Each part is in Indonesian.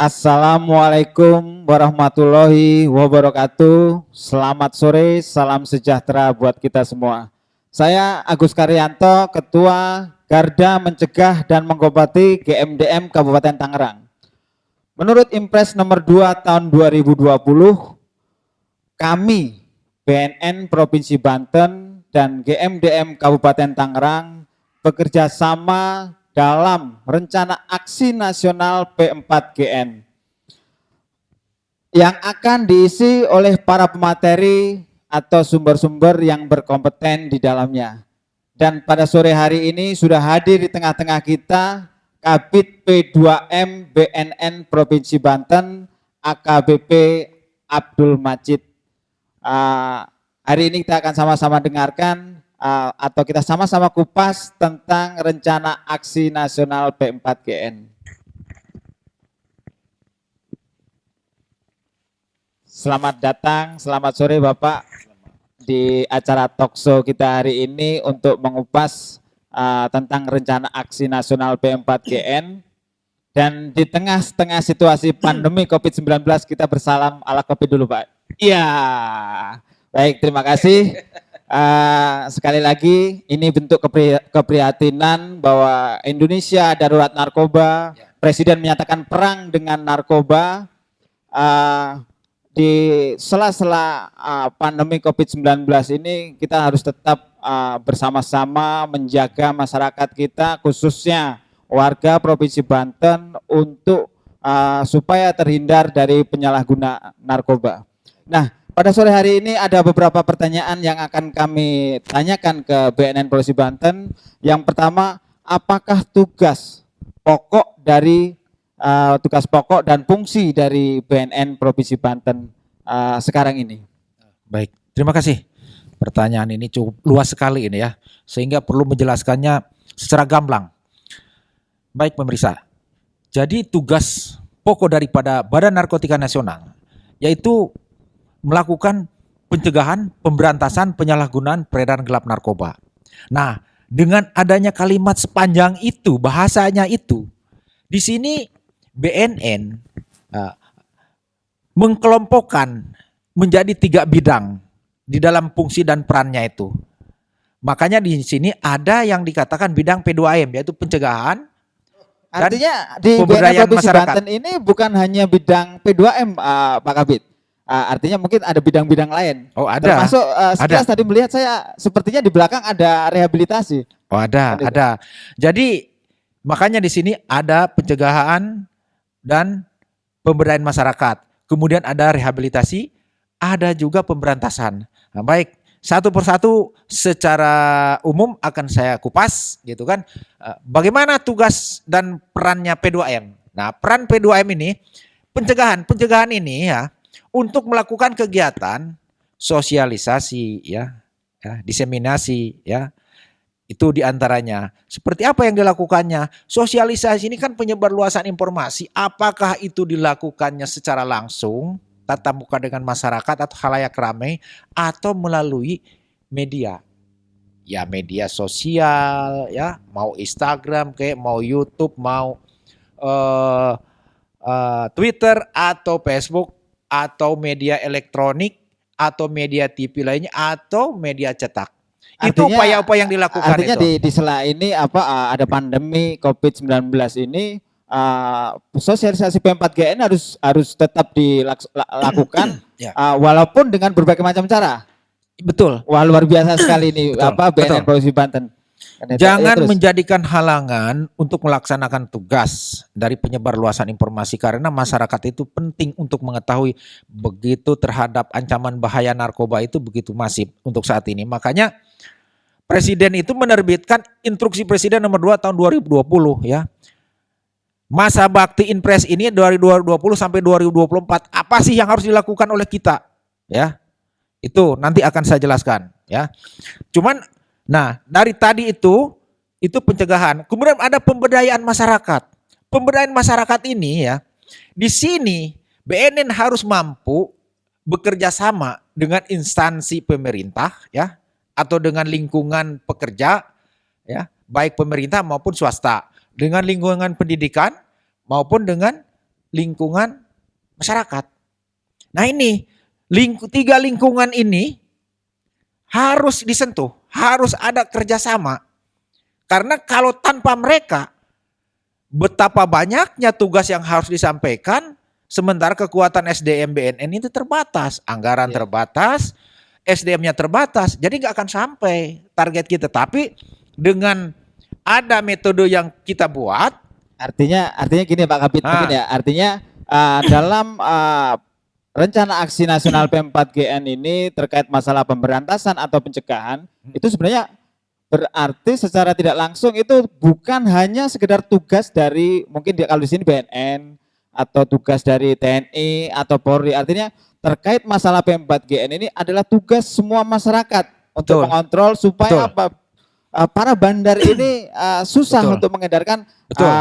Assalamualaikum warahmatullahi wabarakatuh. Selamat sore, salam sejahtera buat kita semua. Saya Agus Karyanto, Ketua Garda Mencegah dan Mengobati GMDM Kabupaten Tangerang. Menurut Impres nomor 2 tahun 2020, kami BNN Provinsi Banten dan GMDM Kabupaten Tangerang bekerja sama dalam rencana aksi nasional P4GN yang akan diisi oleh para pemateri atau sumber-sumber yang berkompeten di dalamnya. Dan pada sore hari ini sudah hadir di tengah-tengah kita Kabid P2M BNN Provinsi Banten AKBP Abdul Majid. Hari ini kita akan sama-sama dengarkan atau kita sama-sama kupas tentang rencana aksi nasional P4GN. Selamat datang, selamat sore Bapak di acara talkshow kita hari ini untuk mengupas tentang rencana aksi nasional P4GN. Dan di tengah-tengah situasi pandemi COVID-19 kita bersalam ala COVID dulu Pak. Iya, baik terima kasih. Sekali lagi ini bentuk keprihatinan bahwa Indonesia darurat narkoba, Presiden menyatakan perang dengan narkoba. Di sela-sela pandemi COVID-19 ini kita harus tetap bersama-sama menjaga masyarakat kita, khususnya warga Provinsi Banten untuk supaya terhindar dari penyalahguna narkoba. Nah, pada sore hari ini ada beberapa pertanyaan yang akan kami tanyakan ke BNN Provinsi Banten. Yang pertama, apakah tugas pokok dan fungsi dari BNN Provinsi Banten sekarang ini? Baik, terima kasih. Pertanyaan ini cukup luas sekali ini ya, sehingga perlu menjelaskannya secara gamblang. Baik pemirsa, jadi tugas pokok daripada Badan Narkotika Nasional yaitu melakukan pencegahan, pemberantasan, penyalahgunaan peredaran gelap narkoba. Nah, dengan adanya kalimat sepanjang itu, bahasanya itu, di sini BNN mengkelompokkan menjadi 3 bidang di dalam fungsi dan perannya itu. Makanya di sini ada yang dikatakan bidang P2M, yaitu pencegahan. Artinya di BNN Provinsi Banten ini bukan hanya bidang P2M Pak Kabid. Artinya mungkin ada bidang-bidang lain. Oh ada. Termasuk sekilas tadi melihat saya sepertinya di belakang ada rehabilitasi. Oh ada. Jadi makanya di sini ada pencegahan dan pemberdayaan masyarakat. Kemudian ada rehabilitasi, ada juga pemberantasan. Nah, baik, satu persatu secara umum akan saya kupas gitu kan. Bagaimana tugas dan perannya P2M? Nah, peran P2M ini pencegahan ini ya, untuk melakukan kegiatan sosialisasi ya, diseminasi ya. Itu diantaranya. Seperti apa yang dilakukannya? Sosialisasi ini kan penyebar luasan informasi. Apakah itu dilakukannya secara langsung, tatap muka dengan masyarakat atau khalayak ramai, atau melalui media? Ya media sosial ya, mau Instagram kayak mau YouTube, mau Twitter atau Facebook, atau media elektronik, atau media TV lainnya, atau media cetak. Itu upaya-upaya yang dilakukan. Artinya itu. Di sela ini ada pandemi COVID-19 ini, sosialisasi P4GN harus tetap dilakukan walaupun dengan berbagai macam cara. Betul. Wah, luar biasa sekali ini BNN Provinsi Banten. Jangan menjadikan halangan untuk melaksanakan tugas dari penyebar luasan informasi, karena masyarakat itu penting untuk mengetahui begitu terhadap ancaman bahaya narkoba itu begitu masif untuk saat ini. Makanya Presiden itu menerbitkan instruksi Presiden nomor 2 tahun 2020 ya. Masa bakti Inpres ini dari 2020 sampai 2024, apa sih yang harus dilakukan oleh kita? Ya. Itu nanti akan saya jelaskan ya. Cuman nah, dari tadi itu pencegahan. Kemudian ada pemberdayaan masyarakat. Pemberdayaan masyarakat ini ya, di sini BNN harus mampu bekerja sama dengan instansi pemerintah ya, atau dengan lingkungan pekerja ya, baik pemerintah maupun swasta, dengan lingkungan pendidikan maupun dengan lingkungan masyarakat. Nah ini, tiga lingkungan ini harus disentuh, harus ada kerjasama. Karena kalau tanpa mereka, betapa banyaknya tugas yang harus disampaikan, sementara kekuatan SDM BNN itu terbatas, anggaran terbatas, SDM-nya terbatas, jadi nggak akan sampai target kita. Tapi dengan ada metode yang kita buat, Artinya gini Pak Kabit, mungkin ya. Artinya dalam rencana aksi nasional P4GN ini terkait masalah pemberantasan atau pencegahan, itu sebenarnya berarti secara tidak langsung itu bukan hanya sekedar tugas dari mungkin kalau di sini BNN atau tugas dari TNI atau Polri. Artinya terkait masalah P4GN ini adalah tugas semua masyarakat untuk mengontrol supaya apa para bandar ini susah untuk mengedarkan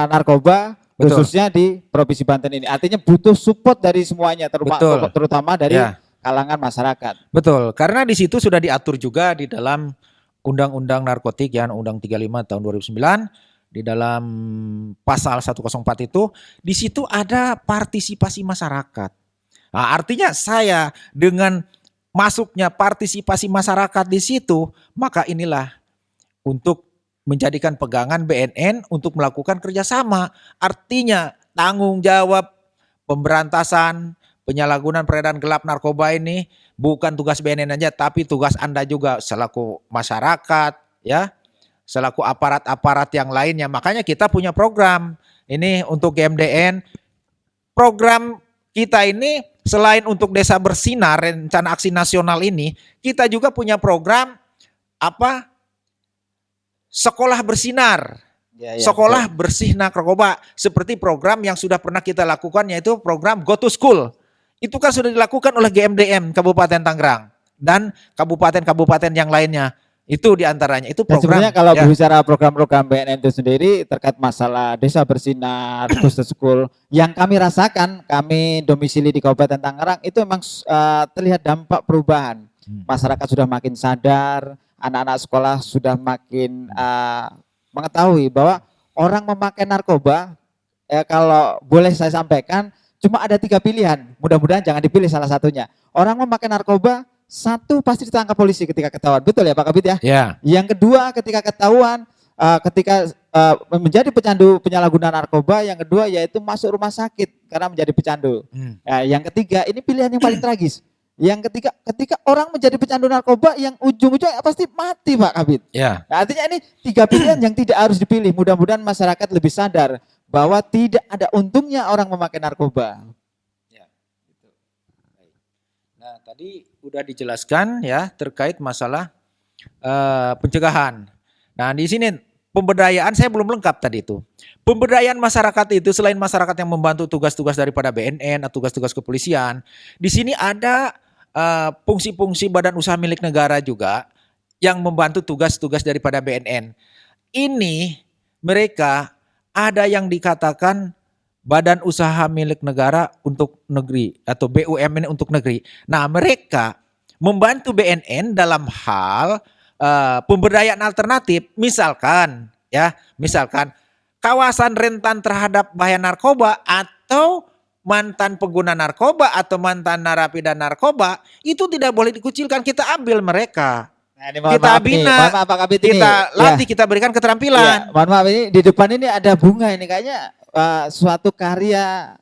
narkoba khususnya di Provinsi Banten ini. Artinya butuh support dari semuanya, terutama dari kalangan masyarakat. Betul, karena di situ sudah diatur juga di dalam Undang-Undang Narkotik ya, Undang 35 tahun 2009, di dalam pasal 104 itu, di situ ada partisipasi masyarakat. Nah, artinya saya dengan masuknya partisipasi masyarakat di situ, maka inilah untuk menjadikan pegangan BNN untuk melakukan kerjasama. Artinya tanggung jawab pemberantasan penyalahgunaan peredaran gelap narkoba ini bukan tugas BNN aja, tapi tugas Anda juga selaku masyarakat, ya, selaku aparat-aparat yang lainnya. Makanya kita punya program ini untuk GMDN. Program kita ini selain untuk Desa Bersinar, rencana aksi nasional ini, kita juga punya program Sekolah Bersinar, sekolah bersih narkoba, seperti program yang sudah pernah kita lakukan, yaitu program Go to School. Itu kan sudah dilakukan oleh GMDM Kabupaten Tangerang dan kabupaten-kabupaten yang lainnya. Itu diantaranya, itu program. Sebenarnya kalau berbicara program-program BNN itu sendiri terkait masalah Desa Bersinar, Go to School, yang kami rasakan, kami domisili di Kabupaten Tangerang, itu memang terlihat dampak perubahan. Masyarakat sudah makin sadar, anak-anak sekolah sudah makin mengetahui bahwa orang memakai narkoba, kalau boleh saya sampaikan, cuma ada 3 pilihan. Mudah-mudahan jangan dipilih salah satunya. Orang memakai narkoba, satu pasti ditangkap polisi ketika ketahuan. Betul ya Pak Kabit ya? Yang kedua ketika ketahuan, ketika menjadi pecandu penyalahgunaan narkoba, yang kedua yaitu masuk rumah sakit karena menjadi pecandu. Yang ketiga, ini pilihan yang paling tragis. Yang ketiga, ketika orang menjadi pecandu narkoba, yang ujung-ujungnya pasti mati Pak Kabit. Nah, artinya ini 3 pilihan yang tidak harus dipilih. Mudah-mudahan masyarakat lebih sadar bahwa tidak ada untungnya orang memakai narkoba. Nah, tadi udah dijelaskan ya terkait masalah pencegahan. Nah, di sini pemberdayaan saya belum lengkap tadi itu. Pemberdayaan masyarakat itu selain masyarakat yang membantu tugas-tugas daripada BNN atau tugas-tugas kepolisian, di sini ada fungsi-fungsi badan usaha milik negara juga yang membantu tugas-tugas daripada BNN. Ini mereka ada yang dikatakan badan usaha milik negara untuk negeri atau BUMN untuk negeri. Nah, mereka membantu BNN dalam hal pemberdayaan alternatif, misalkan kawasan rentan terhadap bahaya narkoba atau mantan pengguna narkoba atau mantan narapidana narkoba itu tidak boleh dikucilkan, kita ambil mereka. Nah, ini kita bina, kita latih, kita berikan keterampilan. Mohon maaf, ini di depan ini ada bunga, ini kayaknya suatu karya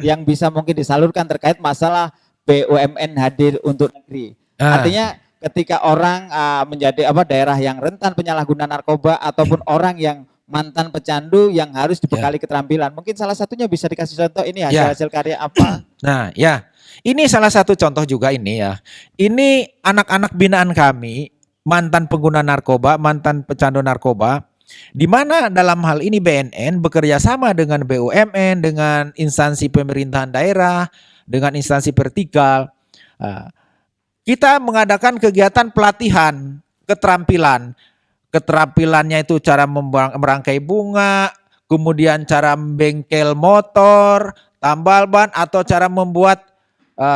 yang bisa mungkin disalurkan terkait masalah BUMN hadir untuk negeri. Artinya ketika orang menjadi daerah yang rentan penyalahgunaan narkoba ataupun orang yang mantan pecandu yang harus dibekali keterampilan. Mungkin salah satunya bisa dikasih contoh, ini hasil karya apa? Nah, ini salah satu contoh juga ini ya. Ini anak-anak binaan kami, mantan pengguna narkoba, mantan pecandu narkoba, di mana dalam hal ini BNN bekerja sama dengan BUMN, dengan instansi pemerintahan daerah, dengan instansi vertikal. Kita mengadakan kegiatan pelatihan keterampilan. Keterampilannya itu cara merangkai bunga, kemudian cara membengkel motor, tambal ban, atau cara membuat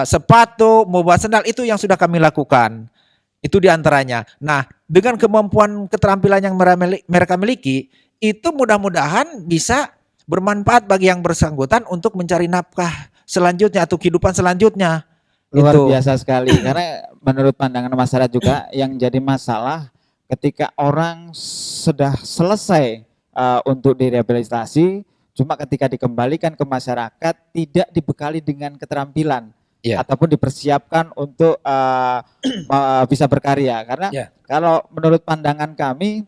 sepatu, membuat sendal, itu yang sudah kami lakukan. Itu diantaranya. Nah, dengan kemampuan keterampilan yang mereka miliki, itu mudah-mudahan bisa bermanfaat bagi yang bersangkutan untuk mencari nafkah selanjutnya atau kehidupan selanjutnya. Luar Itu. biasa sekali karena menurut pandangan masyarakat juga yang jadi masalah ketika orang sudah selesai untuk direhabilitasi, cuma ketika dikembalikan ke masyarakat tidak dibekali dengan keterampilan Ya. ataupun dipersiapkan untuk bisa berkarya. Karena Ya. kalau menurut pandangan kami,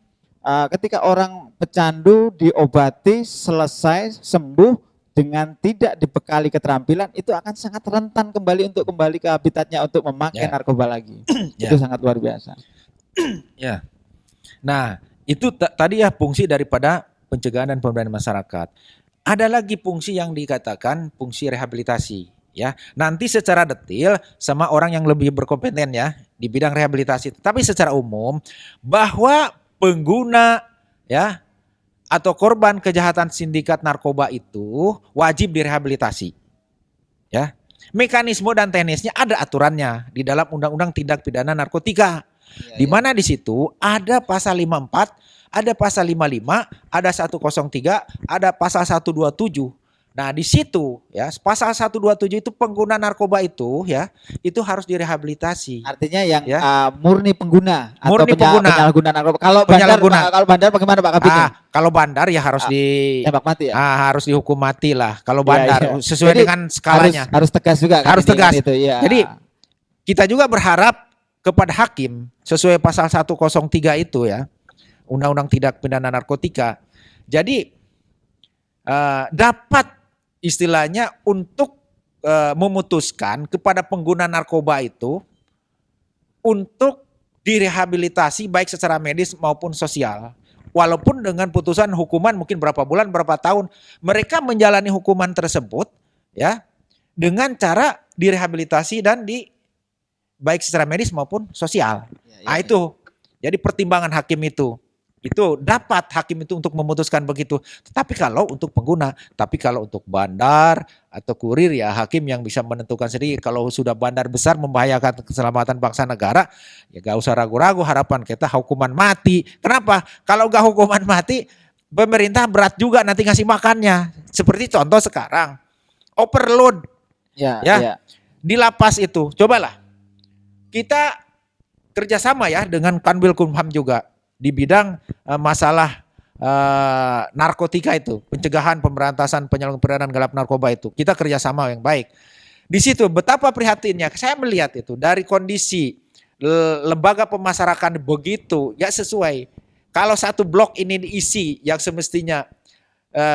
ketika orang pecandu diobati selesai sembuh dengan tidak dibekali keterampilan, itu akan sangat rentan kembali untuk kembali ke habitatnya untuk memakai Ya. narkoba lagi. Ya. Itu sangat luar biasa. Ya. Nah, itu tadi ya fungsi daripada pencegahan dan pemberdayaan masyarakat. Ada lagi fungsi yang dikatakan fungsi rehabilitasi, ya. Nanti secara detail sama orang yang lebih berkompeten ya di bidang rehabilitasi. Tapi secara umum bahwa pengguna ya atau korban kejahatan sindikat narkoba itu wajib direhabilitasi. Ya. Mekanisme dan teknisnya ada aturannya di dalam Undang-Undang Tindak Pidana Narkotika. Di mana di situ ada pasal 54, ada pasal 55, ada 103, ada pasal 127. Nah, di situ ya, pasal 127 itu pengguna narkoba itu ya, itu harus direhabilitasi. Artinya yang Ya. murni pengguna atau Murni pengguna. penyalahguna narkoba. Kalau Penyalahguna. bandar, kalau bandar bagaimana Pak Kabin? Kalau bandar ya harus Tembak mati ya? harus dihukum mati lah. Kalau Iya, bandar iya. sesuai Jadi dengan skalanya. Harus tegas juga kan Harus ini, tegas. kan itu, ya. Jadi kita juga berharap kepada hakim sesuai pasal 103 itu ya, Undang-Undang Tindak Pidana Narkotika. Jadi dapat istilahnya untuk memutuskan kepada pengguna narkoba itu untuk direhabilitasi baik secara medis maupun sosial. Walaupun dengan putusan hukuman mungkin berapa bulan, berapa tahun, mereka menjalani hukuman tersebut ya dengan cara direhabilitasi dan baik secara medis maupun sosial. Ya, Itu. Jadi pertimbangan hakim itu dapat hakim itu untuk memutuskan begitu. Tapi kalau untuk pengguna, tapi kalau untuk bandar atau kurir ya hakim yang bisa menentukan sendiri. Kalau sudah bandar besar membahayakan keselamatan bangsa negara, ya gak usah ragu-ragu, harapan kita hukuman mati. Kenapa? Kalau gak hukuman mati, pemerintah berat juga nanti ngasih makannya. Seperti contoh sekarang, overload Ya. di lapas itu. Cobalah kita kerjasama ya dengan Kanwilkumham juga di bidang masalah narkotika itu, pencegahan, pemberantasan, penyalahgunaan gelap narkoba itu. Kita kerjasama yang baik. Di situ betapa prihatinnya saya melihat itu dari kondisi lembaga pemasarakatan begitu ya sesuai. Kalau satu blok ini diisi yang semestinya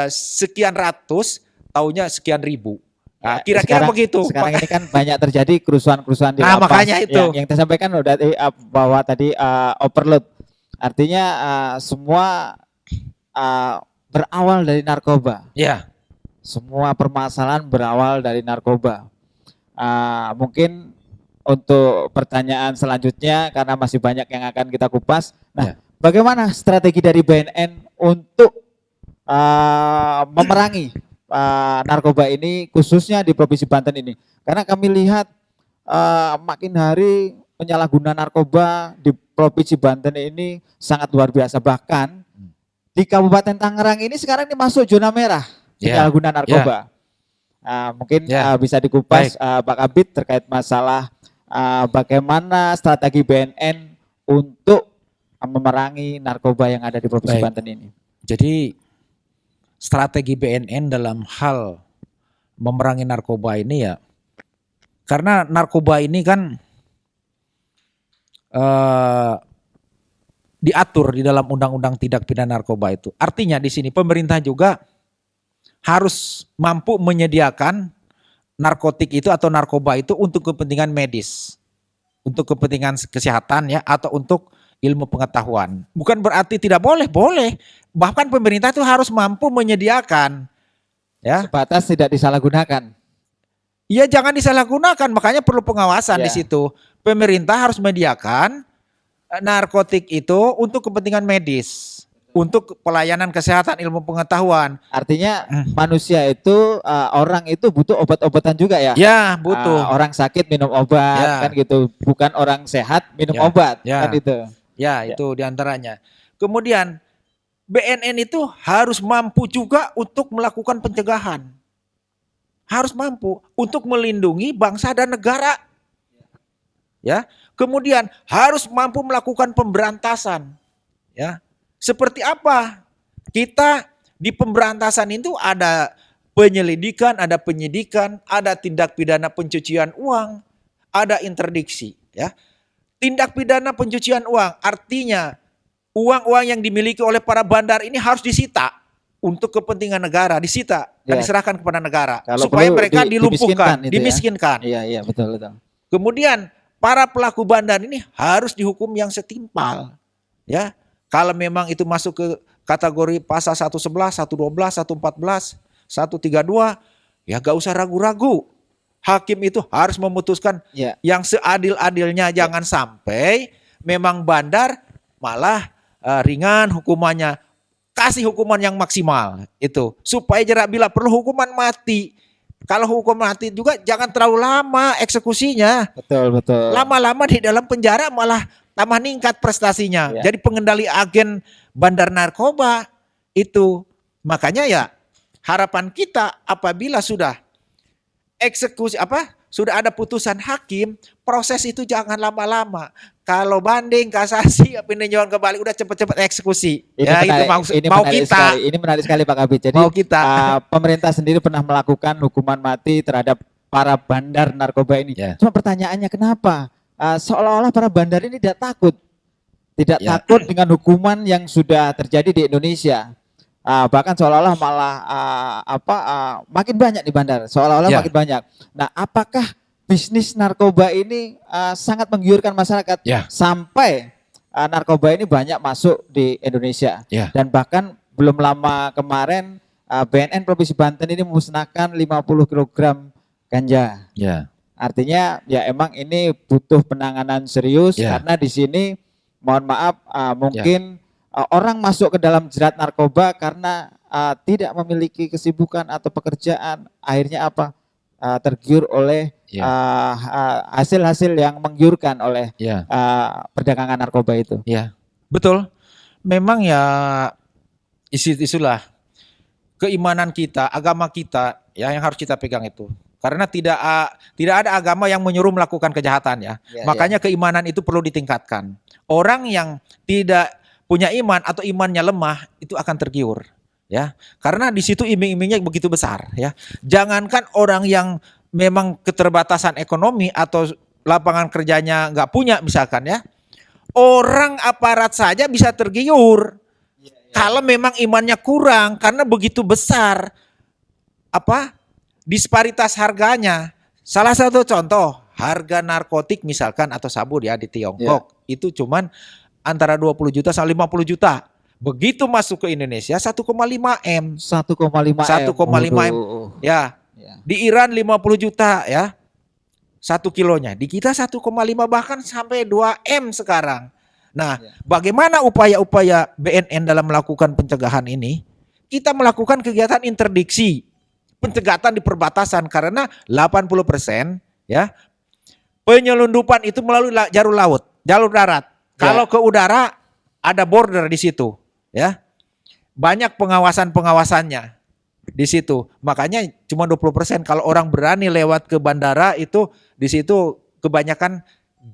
sekian ratus, taunya sekian ribu. Nah, kira-kira begitu. Sekarang ini kan banyak terjadi kerusuhan-kerusuhan di lapas. Makanya itu. Yang kita sampaikan udah bahwa tadi overload. Artinya semua berawal dari narkoba. Ya. Semua permasalahan berawal dari narkoba. Mungkin untuk pertanyaan selanjutnya karena masih banyak yang akan kita kupas. Nah, bagaimana strategi dari BNN untuk memerangi narkoba ini khususnya di Provinsi Banten ini? Karena kami lihat makin hari penyalahgunaan narkoba di Provinsi Banten ini sangat luar biasa. Bahkan di Kabupaten Tangerang ini sekarang ini masuk zona merah penyalahgunaan narkoba. Mungkin bisa dikupas Pak Kabid terkait masalah bagaimana strategi BNN untuk memerangi narkoba yang ada di Provinsi Banten ini. Jadi strategi BNN dalam hal memerangi narkoba ini ya, karena narkoba ini kan diatur di dalam Undang-Undang Tindak Pidana Narkoba itu. Artinya di sini pemerintah juga harus mampu menyediakan narkotik itu atau narkoba itu untuk kepentingan medis, untuk kepentingan kesehatan ya, atau untuk ilmu pengetahuan. Bukan berarti tidak boleh, boleh. Bahkan pemerintah itu harus mampu menyediakan ya. Sebatas tidak disalahgunakan. Iya, jangan disalahgunakan, makanya perlu pengawasan di situ. Pemerintah harus menyediakan narkotik itu untuk kepentingan medis, untuk pelayanan kesehatan, ilmu pengetahuan. Artinya manusia itu orang itu butuh obat-obatan juga ya. Ya, butuh. Orang sakit minum obat kan gitu, bukan orang sehat minum obat kan itu. Ya, itu diantaranya. Kemudian BNN itu harus mampu juga untuk melakukan pencegahan. Harus mampu untuk melindungi bangsa dan negara. Ya. Kemudian harus mampu melakukan pemberantasan. Ya. Seperti apa? Kita di pemberantasan itu ada penyelidikan, ada penyidikan, ada tindak pidana pencucian uang, ada interdiksi, ya. Tindak pidana pencucian uang artinya uang-uang yang dimiliki oleh para bandar ini harus disita untuk kepentingan negara, disita dan Ya. diserahkan kepada negara Kalau supaya perlu mereka dilumpuhkan, dimiskinkan itu ya. dimiskinkan. Iya, iya, betul, betul. Kemudian para pelaku bandar ini harus dihukum yang setimpal. Ya. Kalau memang itu masuk ke kategori pasal 111, 112, 114, 132, ya gak usah ragu-ragu. Hakim itu harus memutuskan Ya. yang seadil-adilnya. Jangan sampai memang bandar malah ringan hukumannya. Kasih hukuman yang maksimal itu. Supaya jerak, bila perlu hukuman mati. Kalau hukum mati juga jangan terlalu lama eksekusinya. Betul, betul. Lama-lama di dalam penjara malah tambah meningkat prestasinya. Ya. Jadi pengendali agen bandar narkoba itu. Makanya ya harapan kita apabila sudah eksekusi sudah ada putusan hakim, proses itu jangan lama-lama. Kalau banding, kasasi, peninjauan kembali udah cepet-cepet eksekusi. Ini Ya itu mau menarik kita. sekali. Ini menarik sekali Pak Kabit. Jadi Mau kita. Pemerintah sendiri pernah melakukan hukuman mati terhadap para bandar narkoba ini. Ya. Cuma pertanyaannya kenapa? Seolah-olah para bandar ini tidak takut. Tidak Ya. takut dengan hukuman yang sudah terjadi di Indonesia. Bahkan seolah-olah malah makin banyak di bandar. Seolah-olah Ya. makin banyak. Nah, apakah bisnis narkoba ini sangat menggiurkan masyarakat Ya. sampai narkoba ini banyak masuk di Indonesia? Ya. Dan bahkan belum lama kemarin BNN Provinsi Banten ini memusnahkan 50 kg ganja. Ya. Artinya ya emang ini butuh penanganan serius Ya. karena di sini mohon maaf mungkin orang masuk ke dalam jerat narkoba karena tidak memiliki kesibukan atau pekerjaan, akhirnya tergiur oleh Ya. hasil-hasil yang menggiurkan oleh Ya. perdagangan narkoba itu. Ya. Betul. Memang ya isulah keimanan kita, agama kita ya yang harus kita pegang itu. Karena tidak ada agama yang menyuruh melakukan kejahatan ya. Ya, Makanya keimanan itu perlu ditingkatkan. Orang yang tidak punya iman atau imannya lemah itu akan tergiur ya. Karena di situ iming-imingnya begitu besar ya. Jangankan orang yang memang keterbatasan ekonomi atau lapangan kerjanya nggak punya misalkan ya. Orang aparat saja bisa tergiur. Kalau memang imannya kurang karena begitu besar disparitas harganya. Salah satu contoh, harga narkotik misalkan atau sabu ya di Tiongkok itu cuman antara 20 juta sampai 50 juta. Begitu masuk ke Indonesia 1,5 M. 1,5 M. 1,5 M. Ya. Di Iran 50 juta ya. 1 kilonya. Di kita 1,5 bahkan sampai 2 M sekarang. Nah, bagaimana upaya-upaya BNN dalam melakukan pencegahan ini? Kita melakukan kegiatan interdiksi, pencegatan di perbatasan karena 80% ya penyelundupan itu melalui jalur laut, jalur darat. Kalau ke udara ada border di situ, ya. Banyak pengawasannya di situ. Makanya cuma 20%. Kalau orang berani lewat ke bandara itu di situ kebanyakan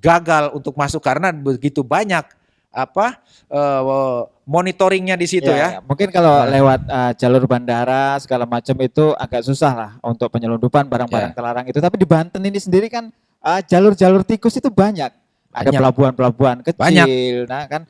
gagal untuk masuk karena begitu banyak monitoringnya di situ ya. Mungkin kalau lewat jalur bandara segala macam itu agak susah lah untuk penyelundupan barang-barang terlarang itu. Tapi di Banten ini sendiri kan jalur-jalur tikus itu banyak. Ada pelabuhan-pelabuhan kecil, nah kan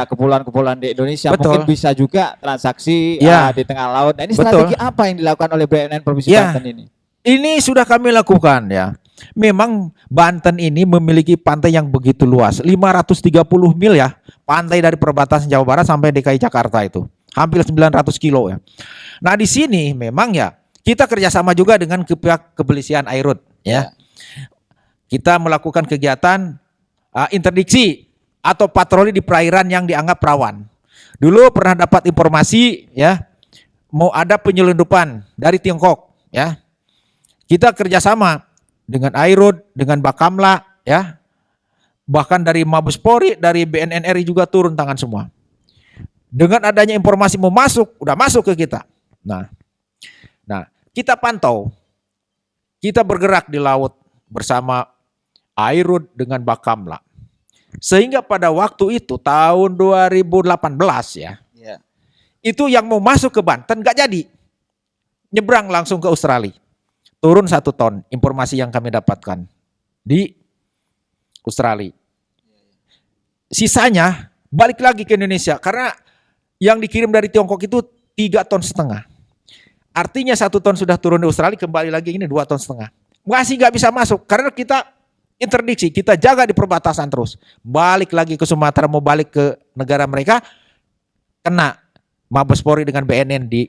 kepulauan-kepulauan di Indonesia. Betul. Mungkin bisa juga transaksi di tengah laut. Nah, ini strategi apa yang dilakukan oleh BNN Provinsi Banten ini? Ini sudah kami lakukan ya. Memang Banten ini memiliki pantai yang begitu luas, 530 mil ya, pantai dari perbatasan Jawa Barat sampai DKI Jakarta itu, hampir 900 kilo ya. Nah di sini memang ya kita kerjasama juga dengan pihak kepolisian Airut ya. Kita melakukan kegiatan interdiksi atau patroli di perairan yang dianggap rawan. Dulu pernah dapat informasi ya, mau ada penyelundupan dari Tiongkok ya. Kita kerjasama dengan Airut, dengan Bakamla, ya, bahkan dari Mabes Polri, dari BNN RI juga turun tangan semua. Dengan adanya informasi mau masuk, udah masuk ke kita. Nah, kita pantau, kita bergerak di laut bersama Airut dengan Bakamla. Sehingga pada waktu itu tahun 2018 ya, Ya. itu yang mau masuk ke Banten nggak jadi, nyebrang langsung ke Australia. Turun 1 ton, informasi yang kami dapatkan di Australia. Sisanya balik lagi ke Indonesia karena yang dikirim dari Tiongkok itu 3,5 ton. Artinya 1 ton sudah turun di Australia, kembali lagi ini 2,5 ton. Masih nggak bisa masuk karena kita interdiksi, kita jaga di perbatasan terus. Balik lagi ke Sumatera, mau balik ke negara mereka, kena Mabespori dengan BNN di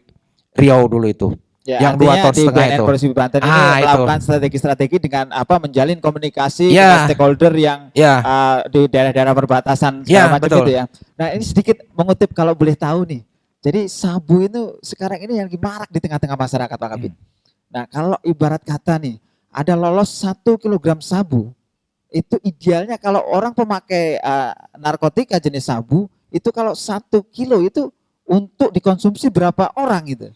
Riau dulu itu. Ya, yang artinya 2,5 ton di BNN itu. Polres Banten ini itu. melakukan strategi-strategi dengan menjalin komunikasi Ya. dengan stakeholder yang Ya, di daerah-daerah perbatasan Ya, segala macam betul. gitu ya. Nah, ini sedikit mengutip kalau boleh tahu nih. Jadi sabu itu sekarang ini yang lagi marak di tengah-tengah masyarakat, Pak Kabit. Nah, kalau ibarat kata nih, ada lolos 1 kilogram sabu, itu idealnya kalau orang pemakai narkotika jenis sabu, itu kalau 1 kilo itu untuk dikonsumsi berapa orang gitu?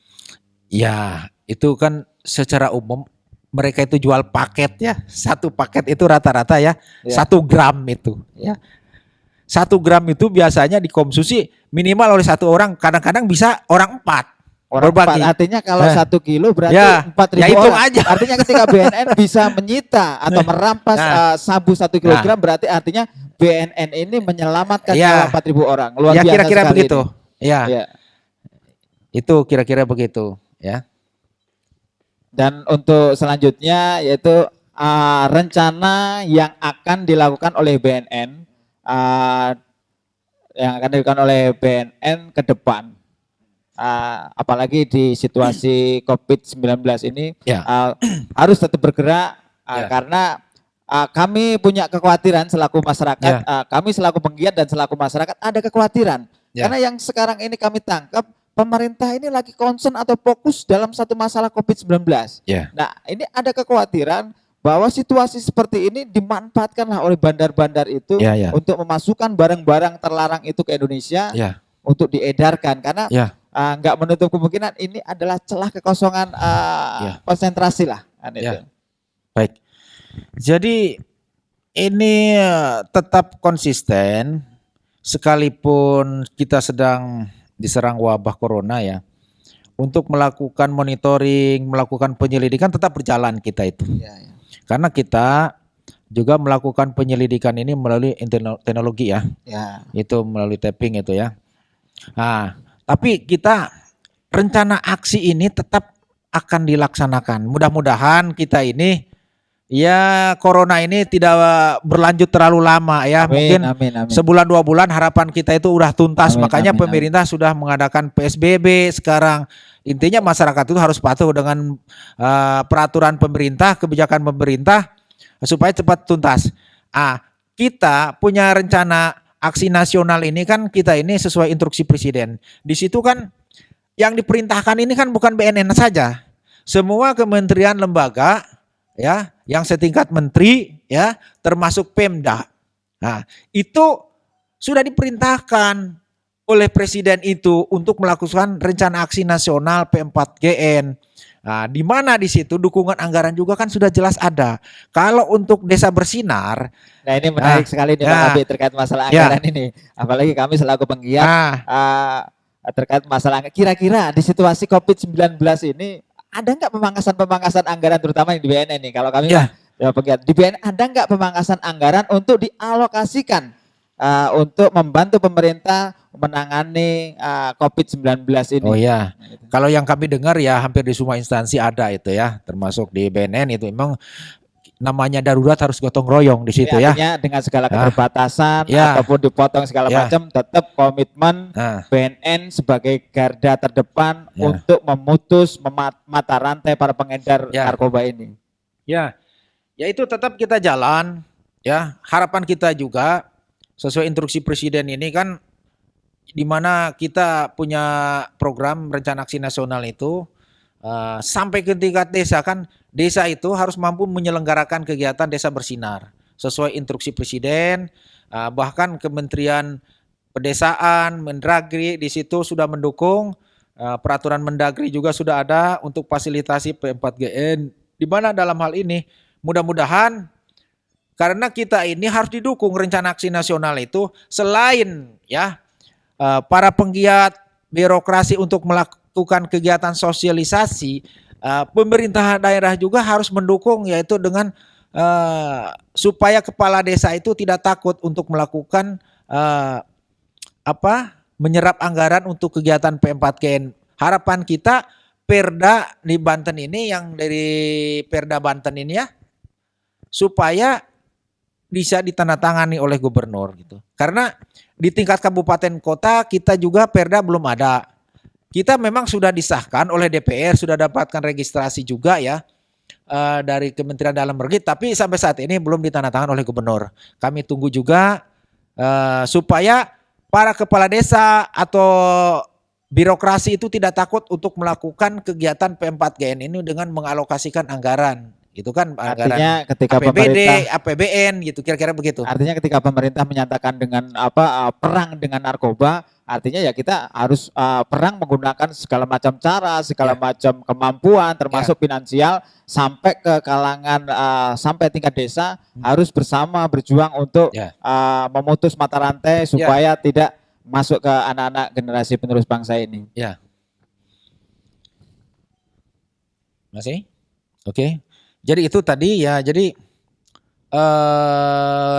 ya, itu kan secara umum mereka itu jual paket ya. 1 paket itu rata-rata ya, Ya. 1 gram itu ya. 1 gram itu biasanya dikonsumsi minimal oleh 1 orang, kadang-kadang bisa orang 4 Orang berbagi. 4, artinya kalau Eh. 1 kilo berarti Ya, 4.000 ya hitung orang. aja. Artinya ketika BNN bisa menyita atau merampas Nah. sabu 1 kilogram, berarti artinya BNN ini menyelamatkan Ya. nyawa 4.000 orang. Luar Ya biasa kira-kira sekali begitu. ini. Ya, Ya. itu kira-kira begitu ya. Dan untuk selanjutnya yaitu rencana yang akan dilakukan oleh BNN, ke depan. Apalagi di situasi COVID-19 ini Ya. harus tetap bergerak Ya. karena kami punya kekhawatiran selaku masyarakat, Ya. kami selaku penggiat dan selaku masyarakat ada kekhawatiran. Ya. Karena yang sekarang ini kami tangkap, pemerintah ini lagi concern atau fokus dalam satu masalah COVID-19. Ya. Nah, ini ada kekhawatiran bahwa situasi seperti ini dimanfaatkanlah oleh bandar-bandar itu Ya, ya. untuk memasukkan barang-barang terlarang itu ke Indonesia Ya. untuk diedarkan, karena Ya. nggak menutup kemungkinan ini adalah celah kekosongan Ya. konsentrasi lah kan itu. Ya. Baik. Jadi ini tetap konsisten sekalipun kita sedang diserang wabah corona ya. Untuk melakukan monitoring, melakukan penyelidikan tetap berjalan kita itu. Ya, ya. Karena kita juga melakukan penyelidikan ini melalui teknologi ya. Ya. Itu melalui tapping itu ya. Nah, tapi kita rencana aksi ini tetap akan dilaksanakan. Mudah-mudahan kita ini ya corona ini tidak berlanjut terlalu lama ya. Amin, Mungkin amin, amin. sebulan 2 bulan harapan kita itu udah tuntas. Amin, Makanya amin, pemerintah sudah mengadakan PSBB sekarang. Intinya masyarakat itu harus patuh dengan peraturan pemerintah, kebijakan pemerintah supaya cepat tuntas. Kita punya rencana aksi nasional ini kan kita ini sesuai instruksi presiden. Di situ kan yang diperintahkan ini kan bukan BNN saja. Semua kementerian lembaga ya, yang setingkat menteri ya, termasuk Pemda. Nah, itu sudah diperintahkan oleh presiden itu untuk melakukan rencana aksi nasional P4GN. Nah, di mana di situ dukungan anggaran juga kan sudah jelas ada. Kalau untuk Desa Bersinar, Nah, ini menarik sekali nih Pak Kabit terkait masalah anggaran ini. Apalagi kami selaku penggiat terkait masalah kira-kira di situasi COVID-19 ini ada nggak pemangkasan anggaran terutama yang di BNN nih? Kalau kami ya penggiat di BNN ada nggak pemangkasan anggaran untuk dialokasikan untuk membantu pemerintah menangani COVID-19 ini? Oh ya, kalau yang kami dengar ya hampir di semua instansi ada itu ya, termasuk di BNN itu memang namanya darurat harus gotong royong di situ ya. Artinya dengan segala keterbatasan Ya. ataupun dipotong segala Ya. macam, tetap komitmen BNN sebagai garda terdepan untuk memutus mata rantai para pengedar narkoba ini. Ya, ya itu tetap kita jalan. Ya, harapan kita juga sesuai instruksi presiden ini kan, di mana kita punya program rencana aksi nasional itu sampai ke tingkat desa kan. Desa itu harus mampu menyelenggarakan kegiatan Desa Bersinar sesuai instruksi presiden, bahkan Kementerian pedesaan, Mendagri di situ sudah mendukung, peraturan Mendagri juga sudah ada untuk fasilitasi P4GN. Di mana dalam hal ini mudah-mudahan karena kita ini harus didukung rencana aksi nasional itu selain ya para penggiat birokrasi untuk melakukan kegiatan sosialisasi, pemerintah daerah juga harus mendukung yaitu dengan supaya kepala desa itu tidak takut untuk melakukan menyerap anggaran untuk kegiatan P4KN. Harapan kita Perda di Banten ini yang dari Perda Banten ini ya supaya bisa ditandatangani oleh gubernur gitu. Karena di tingkat kabupaten kota kita juga Perda belum ada. Kita memang sudah disahkan oleh DPR, sudah dapatkan registrasi juga ya dari Kementerian Dalam Negeri, tapi sampai saat ini belum ditandatangani oleh gubernur. Kami tunggu juga supaya para kepala desa atau birokrasi itu tidak takut untuk melakukan kegiatan P4GN ini dengan mengalokasikan anggaran. Itu kan anggaran Artinya ketika APBD, pemerintah APBN gitu kira-kira begitu. Artinya ketika pemerintah menyatakan dengan perang dengan narkoba, artinya ya kita harus perang menggunakan segala macam cara, segala macam kemampuan, termasuk finansial sampai ke kalangan sampai tingkat desa harus bersama berjuang untuk memutus mata rantai supaya tidak masuk ke anak-anak generasi penerus bangsa ini. Ya. Masih? Oke. Jadi itu tadi ya, jadi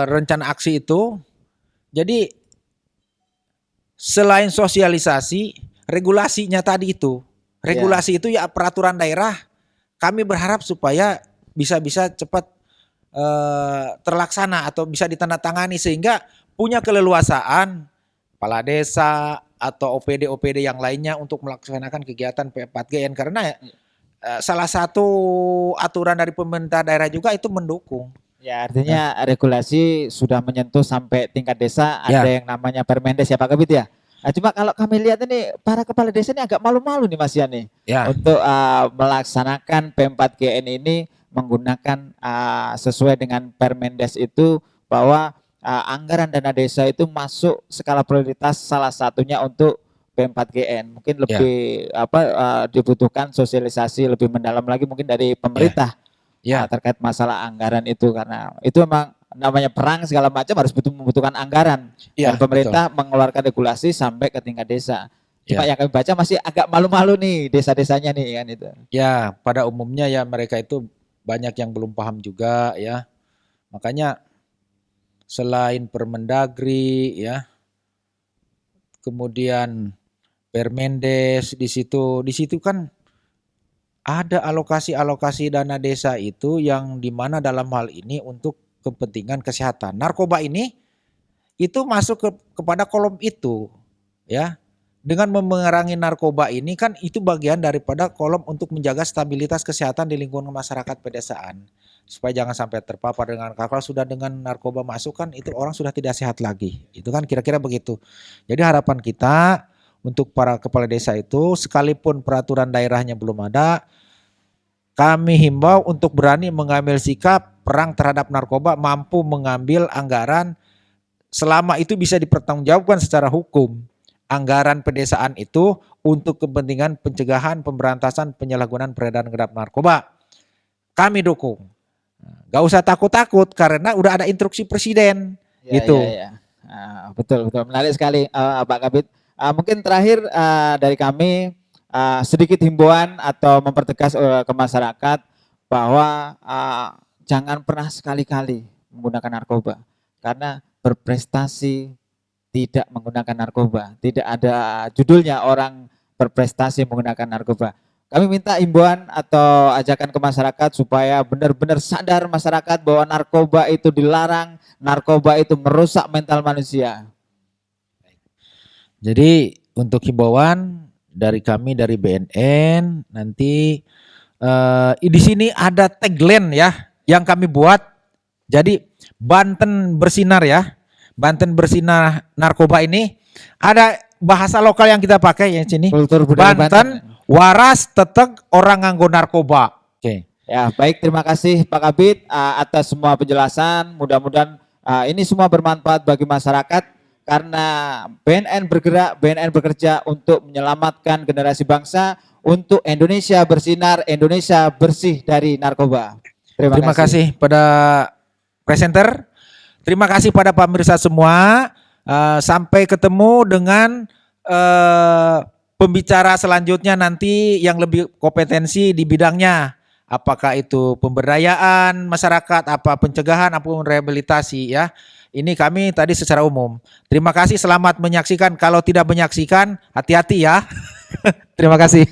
rencana aksi itu, jadi selain sosialisasi, regulasinya tadi itu, regulasi itu ya peraturan daerah, kami berharap supaya bisa cepat terlaksana atau bisa ditandatangani sehingga punya keleluasaan kepala desa atau OPD yang lainnya untuk melaksanakan kegiatan P4GN karena salah satu aturan dari pemerintah daerah juga itu mendukung. Ya artinya regulasi sudah menyentuh sampai tingkat desa, ada yang namanya Permendes ya Pak Kabid ya. Nah, cuma kalau kami lihat ini para kepala desa ini agak malu-malu nih Mas Yani untuk melaksanakan P4GN ini menggunakan sesuai dengan Permendes itu bahwa anggaran dana desa itu masuk skala prioritas salah satunya untuk P4GN. Mungkin lebih dibutuhkan sosialisasi lebih mendalam lagi mungkin dari pemerintah terkait masalah anggaran itu karena itu memang namanya perang segala macam harus membutuhkan anggaran dan pemerintah mengeluarkan regulasi sampai ke tingkat desa. Cuma yang kami baca masih agak malu-malu nih desa-desanya nih kan itu. Ya, pada umumnya ya mereka itu banyak yang belum paham juga ya. Makanya selain Permendagri ya, kemudian Permendes di situ kan ada alokasi dana desa itu yang dimana dalam hal ini untuk kepentingan kesehatan. Narkoba ini itu masuk kepada kolom itu ya. Dengan memerangi narkoba ini kan itu bagian daripada kolom untuk menjaga stabilitas kesehatan di lingkungan masyarakat pedesaan. Supaya jangan sampai terpapar dengan kalau sudah dengan narkoba masuk kan itu orang sudah tidak sehat lagi. Itu kan kira-kira begitu. Jadi harapan kita untuk para kepala desa itu sekalipun peraturan daerahnya belum ada, kami himbau untuk berani mengambil sikap perang terhadap narkoba, mampu mengambil anggaran selama itu bisa dipertanggungjawabkan secara hukum. Anggaran pedesaan itu untuk kepentingan pencegahan, pemberantasan, penyalahgunaan peredaran gelap narkoba. Kami dukung. Gak usah takut-takut karena udah ada instruksi presiden gitu. Betul menarik sekali Pak Kabid. Mungkin terakhir dari kami sedikit himbauan atau mempertegas ke masyarakat bahwa jangan pernah sekali-kali menggunakan narkoba karena berprestasi tidak menggunakan narkoba. Tidak ada judulnya orang berprestasi menggunakan narkoba. Kami minta himbauan atau ajakan ke masyarakat supaya benar-benar sadar masyarakat bahwa narkoba itu dilarang, narkoba itu merusak mental manusia. Jadi untuk himbauan dari kami dari BNN nanti di sini ada tagline ya yang kami buat. Jadi Banten bersinar ya. Banten bersinar narkoba ini ada bahasa lokal yang kita pakai ya sini. Kultur budaya Banten. Waras teteg orang nganggo narkoba. Oke. Ya, baik, terima kasih Pak Kabid atas semua penjelasan. Mudah-mudahan ini semua bermanfaat bagi masyarakat karena BNN bergerak, BNN bekerja untuk menyelamatkan generasi bangsa, untuk Indonesia bersinar, Indonesia bersih dari narkoba. Terima kasih pada presenter. Terima kasih pada pemirsa semua. Sampai ketemu dengan pembicara selanjutnya nanti yang lebih kompetensi di bidangnya. Apakah itu pemberdayaan masyarakat, apa pencegahan, apa rehabilitasi ya. Ini kami tadi secara umum. Terima kasih, selamat menyaksikan. Kalau tidak menyaksikan, hati-hati ya. Terima kasih.